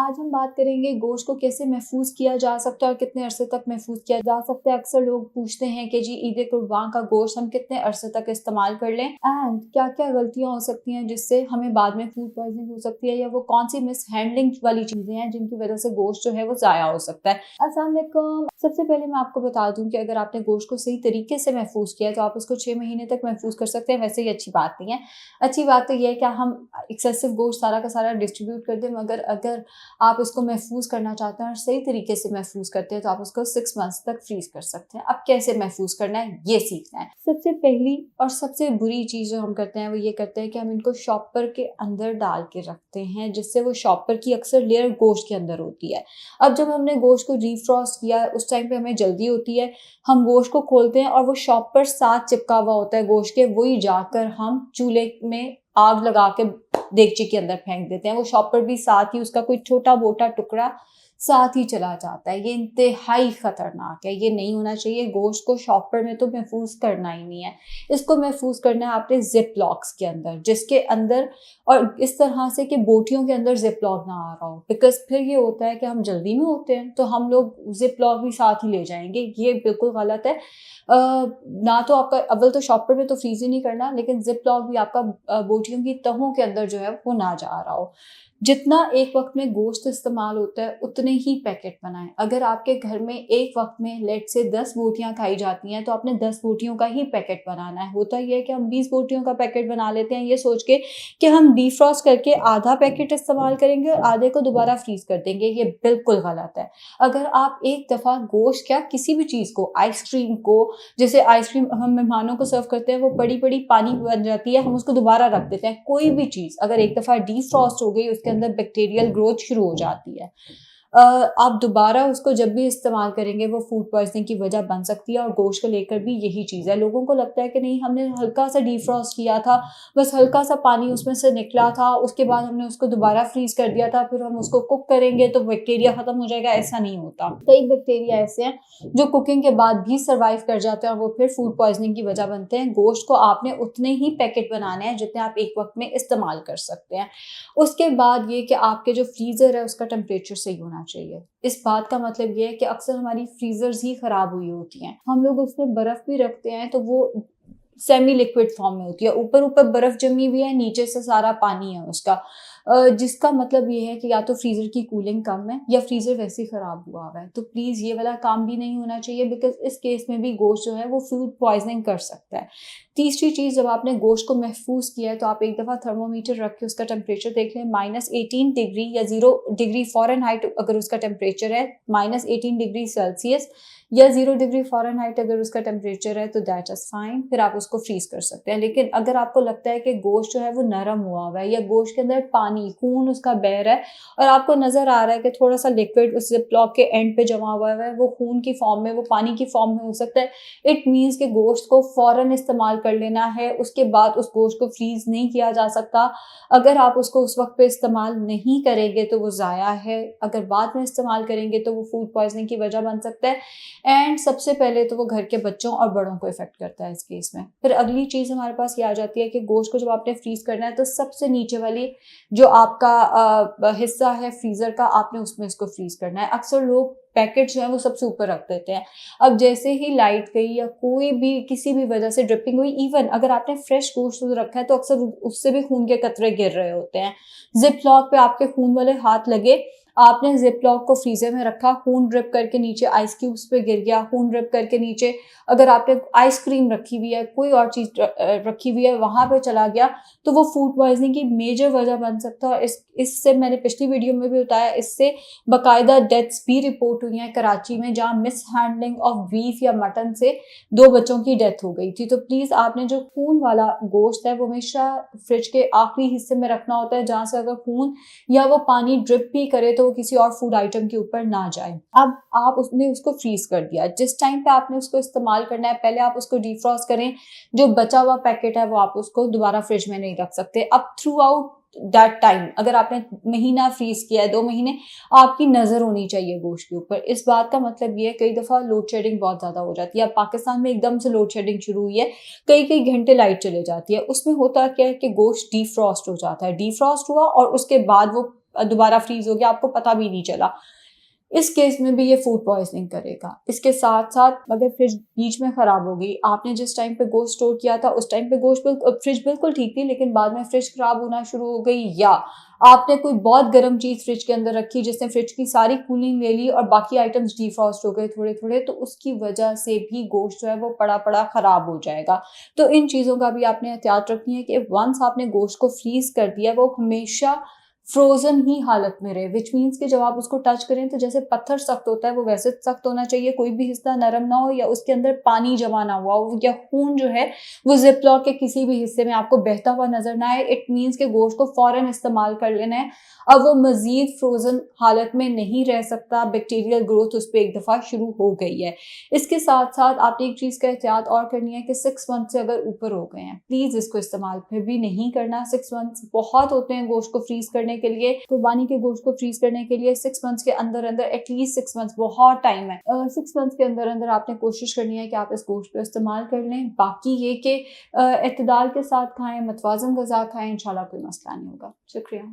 آج ہم بات کریں گے گوشت کو کیسے محفوظ کیا جا سکتا ہے اور کتنے عرصے تک محفوظ کیا جا سکتا ہے۔ اکثر لوگ پوچھتے ہیں کہ جی عید قربان کا گوشت ہم کتنے عرصے تک استعمال کر لیں اینڈ کیا کیا غلطیاں ہو سکتی ہیں جس سے ہمیں بعد میں فوڈ پوائزننگ ہو سکتی ہے، یا وہ کون سی مس ہینڈلنگ والی چیزیں ہیں جن کی وجہ سے گوشت جو ہے وہ ضائع ہو سکتا ہے۔ السلام علیکم۔ سب سے پہلے میں آپ کو بتا دوں کہ اگر آپ نے گوشت کو صحیح طریقے سے محفوظ کیا تو آپ اس کو 6 مہینے تک محفوظ کر سکتے ہیں۔ ویسے یہ اچھی بات نہیں ہے۔ اچھی بات تو یہ ہے کہ ہم ایکسیسو گوشت سارا کا سارا ڈسٹریبیوٹ کر دیں، مگر اگر آپ اس کو محفوظ کرنا چاہتے ہیں اور صحیح طریقے سے محفوظ کرتے ہیں تو آپ اس کو 6 months تک فریز کر سکتے ہیں۔ اب کیسے محفوظ کرنا ہے یہ سیکھنا ہے۔ سب سے پہلی اور سب سے بری چیز جو ہم کرتے ہیں وہ یہ کرتے ہیں کہ ہم ان کو شاپر کے اندر ڈال کے رکھتے ہیں، جس سے وہ شاپر کی اکثر لیئر گوشت کے اندر ہوتی ہے۔ اب جب ہم نے گوشت کو ری فروسٹ کیا اس ٹائم پہ ہمیں جلدی ہوتی ہے، ہم گوشت کو کھولتے ہیں اور وہ شاپر ساتھ چپکا ہوا ہوتا ہے گوشت کے، وہی جا کر ہم چولہے میں آگ لگا کے دیگچی کے اندر پھینک دیتے ہیں۔ وہ شاپر بھی ساتھ ہی، اس کا کوئی چھوٹا موٹا ٹکڑا ساتھ ہی چلا جاتا ہے۔ یہ انتہائی خطرناک ہے، یہ نہیں ہونا چاہیے۔ گوشت کو شاپر میں تو محفوظ کرنا ہی نہیں ہے، اس کو محفوظ کرنا ہے آپ نے زپ لاکس کے اندر، جس کے اندر اور اس طرح سے کہ بوٹیوں کے اندر زپ لاک نہ آ رہا ہو، بیکاز پھر یہ ہوتا ہے کہ ہم جلدی میں ہوتے ہیں تو ہم لوگ زپ لاک بھی ساتھ ہی لے جائیں گے، یہ بالکل غلط ہے۔ نہ تو آپ کا اول تو شاپر میں تو فریز ہی نہیں کرنا، لیکن زپ لاک بھی آپ کا بوٹیوں کی تہوں کے اندر جو ہے وہ نہ جا رہا ہو۔ جتنا ایک وقت میں گوشت استعمال ہوتا ہے اتنے ہی پیکٹ بنائیں۔ اگر آپ کے گھر میں ایک وقت میں لیٹ سے 10 بوٹیاں کھائی جاتی ہیں تو آپ نے 10 بوٹیوں کا ہی پیکٹ بنانا ہے۔ ہوتا یہ ہے کہ ہم 20 بوٹیوں کا پیکٹ بنا لیتے ہیں یہ سوچ کے کہ ہم ڈی فروسٹ کر کے آدھا پیکٹ استعمال کریں گے اور آدھے کو دوبارہ فریز کر دیں گے، یہ بالکل غلط ہے۔ اگر آپ ایک دفعہ گوشت کیا کسی بھی چیز کو، آئس کریم کو، جیسے آئس کریم ہم مہمانوں کو سرو کرتے ہیں وہ بڑی بڑی پانی بن جاتی ہے، ہم اس کو دوبارہ رکھ دیتے ہیں۔ کوئی بھی چیز اگر ایک دفعہ ڈی فروسٹ ہو گئی اس کے اندر بیکٹیریل گروتھ شروع ہو جاتی ہے، آپ دوبارہ اس کو جب بھی استعمال کریں گے وہ فوڈ پوائزننگ کی وجہ بن سکتی ہے۔ اور گوشت کو لے کر بھی یہی چیز ہے، لوگوں کو لگتا ہے کہ نہیں ہم نے ہلکا سا ڈی فروسٹ کیا تھا، بس ہلکا سا پانی اس میں سے نکلا تھا، اس کے بعد ہم نے اس کو دوبارہ فریز کر دیا تھا، پھر ہم اس کو کوک کریں گے تو بیکٹیریا ختم ہو جائے گا۔ ایسا نہیں ہوتا، کئی بیکٹیریا ایسے ہیں جو کوکنگ کے بعد بھی سروائیو کر جاتے ہیں اور وہ پھر فوڈ پوائزننگ کی وجہ بنتے ہیں۔ گوشت کو آپ نے اتنے ہی پیکٹ بنانے ہیں جتنے آپ ایک وقت میں استعمال کر سکتے ہیں۔ اس کے بعد یہ کہ آپ کے جو فریزر ہے اس کا ٹیمپریچر صحیح ہونا چاہیے۔ اس بات کا مطلب یہ ہے کہ اکثر ہماری فریزرز ہی خراب ہوئی ہوتی ہیں، ہم لوگ اس میں برف بھی رکھتے ہیں تو وہ سیمی لیکوڈ فارم میں ہوتی ہے، اوپر برف جمی ہوئی ہے، نیچے سے سارا پانی ہے اس کا، جس کا مطلب یہ ہے کہ یا تو فریزر کی کولنگ کم ہے یا فریزر ویسے ہی خراب ہوا ہے۔ تو پلیز یہ والا کام بھی نہیں ہونا چاہیے، بیکاز اس کیس میں بھی گوشت جو ہے وہ فوڈ پوائزننگ کر سکتا ہے۔ تیسری چیز، جب آپ نے گوشت کو محفوظ کیا ہے تو آپ ایک دفعہ تھرمومیٹر رکھ کے اس کا ٹیمپریچر دیکھ لیں، -18 ڈگری یا 0 ڈگری فارن ہائٹ اگر اس کا ٹیمپریچر ہے، -18 ڈگری سیلسیس یا 0 ڈگری فارن ہائٹ اگر اس کا ٹیمپریچر ہے تو دیٹ از فائن، پھر آپ اس کو فریز کر سکتے ہیں۔ لیکن اگر آپ کو لگتا ہے کہ گوشت جو ہے وہ نرم ہوا ہوا ہے یا گوشت کے اندر پانی خون اس کا بہہ رہا ہے اور آپ کو نظر آ رہا ہے کہ تھوڑا سا لیکوڈ اس زپ لاک کے اینڈ پہ جمع ہوا ہے، وہ خون کی فارم میں، وہ پانی کی فارم میں ہو سکتا ہے، اٹ مینس کہ گوشت کو فوراً استعمال کر لینا ہے۔ اس کے بعد اس گوشت کو فریز نہیں کیا جا سکتا۔ اگر آپ اس کو اس وقت پہ استعمال نہیں کریں گے تو وہ ضائع ہے، اگر بعد میں استعمال کریں گے تو وہ فوڈ پوائزننگ کی وجہ بن سکتا ہے، اینڈ سب سے پہلے تو وہ گھر کے بچوں اور بڑوں کو افیکٹ کرتا ہے اس کیس میں۔ پھر اگلی چیز ہمارے پاس یہ آ جاتی ہے کہ گوشت کو جب آپ نے فریز کرنا ہے تو سب سے نیچے والی جو آپ کا حصہ ہے فریزر کا، آپ نے اس میں اس کو فریز کرنا ہے۔ اکثر لوگ پیکٹ جو ہیں وہ سب سے اوپر رکھ دیتے ہیں، اب جیسے ہی لائٹ گئی یا کوئی بھی کسی بھی وجہ سے ڈرپنگ ہوئی، ایون اگر آپ نے فریش گوشت رکھا ہے تو اکثر اس سے بھی خون کے قطرے گر رہے ہوتے ہیں۔ زپ لاک پہ آپ کے خون والے ہاتھ لگے، آپ نے زپ لاک کو فریزر میں رکھا، خون ڈرپ کر کے نیچے آئس کیوبس پہ گر گیا، خون ڈرپ کر کے نیچے اگر آپ نے آئس کریم رکھی ہوئی ہے، کوئی اور چیز رکھی ہوئی ہے، وہاں پہ چلا گیا تو وہ فوڈ پوائزننگ کی میجر وجہ بن سکتا ہے۔ اور اس سے میں نے پچھلی ویڈیو میں بھی بتایا، اس سے باقاعدہ ڈیتھس بھی رپورٹ ہوئی ہیں کراچی میں، جہاں مس ہینڈلنگ آف بیف یا مٹن سے 2 بچوں کی ڈیتھ ہو گئی تھی۔ تو پلیز آپ نے جو خون والا گوشت ہے وہ ہمیشہ فریج کے آخری حصے میں رکھنا ہوتا ہے، جہاں سے اگر خون یا وہ پانی ڈرپ بھی کرے تو وہ کسی اور فوڈ آئٹم کے اوپر نہ جائے۔ اب آپ اس کو فریز کر دیا، جس ٹائم پہ آپ نے اس کو استعمال کرنا ہے پہلے آپ اس کو ڈی فروسٹ کریں، جو بچا ہوا پیکٹ ہے وہ آپ اس کو دوبارہ فریج میں نہیں رکھ سکتے۔ اب تھرو آؤٹ دیٹ ٹائم، اگر آپ نے مہینہ فریز کیا ہے، 2 مہینے، آپ کی نظر ہونی چاہیے گوشت کے اوپر۔ اس بات کا مطلب یہ ہے کئی دفعہ لوڈ شیڈنگ بہت زیادہ ہو جاتی ہے، اب پاکستان میں ایک دم سے لوڈ شیڈنگ شروع ہوئی ہے، کئی گھنٹے لائٹ چلے جاتی ہے، اس میں ہوتا کیا ہے کہ گوشت ڈی فروسٹ ہو جاتا ہے، ڈی فروسٹ ہوا اور اس کے بعد وہ دوبارہ فریز ہو گیا، آپ کو پتہ بھی نہیں چلا، اس کیس میں بھی یہ فوڈ پوائزننگ کرے گا۔ اس کے ساتھ ساتھ اگر فریج بیچ میں خراب ہو گئی، آپ نے جس ٹائم پہ گوشت اسٹور کیا تھا اس ٹائم پہ گوشت فریج بالکل ٹھیک تھی، لیکن بعد میں فریج خراب ہونا شروع ہو گئی، یا آپ نے کوئی بہت گرم چیز فریج کے اندر رکھی جس نے فریج کی ساری کولنگ لے لی اور باقی آئٹمس ڈی فروسٹ ہو گئے تھوڑے تھوڑے، تو اس کی وجہ سے بھی گوشت جو ہے وہ پڑا پڑا خراب ہو جائے گا۔ تو ان چیزوں کا بھی آپ نے احتیاط رکھنی ہے کہ ونس آپ نے گوشت کو فریز کر دیا وہ ہمیشہ فروزن ہی حالت میں رہے، وچ مینس کہ جب آپ اس کو ٹچ کریں تو جیسے پتھر سخت ہوتا ہے وہ ویسے سخت ہونا چاہیے، کوئی بھی حصہ نرم نہ ہو یا اس کے اندر پانی جمع نہ ہوا ہو یا خون جو ہے وہ زپ لاک کے کسی بھی حصے میں آپ کو بہتا ہوا نظر نہ آئے، اٹ مینس کہ گوشت کو فوراً استعمال کر لینا ہے، اب وہ مزید فروزن حالت میں نہیں رہ سکتا، بیکٹیریل گروتھ اس پہ ایک دفعہ شروع ہو گئی ہے۔ اس کے ساتھ ساتھ آپ نے ایک چیز کا احتیاط اور کرنی ہے کہ 6 منتھ سے اگر اوپر ہو گئے ہیں پلیز اس کو استعمال پھر بھی نہیں کرنا۔ 6 منتھ بہت ہوتے ہیں گوشت کو فریز کرنے کے لیے، قربانی کے گوشت کو فریز کرنے کے لیے 6 منتھس کے اندر اندر، ایٹ لیسٹ 6 منتھس بہت ٹائم ہے، 6 منتھس کے اندر اندر آپ نے کوشش کرنی ہے کہ آپ اس گوشت کو استعمال کر لیں۔ باقی یہ کہ اعتدال کے ساتھ کھائیں، متوازن غذا کھائیں، انشاءاللہ کوئی مسئلہ نہیں ہوگا۔ شکریہ۔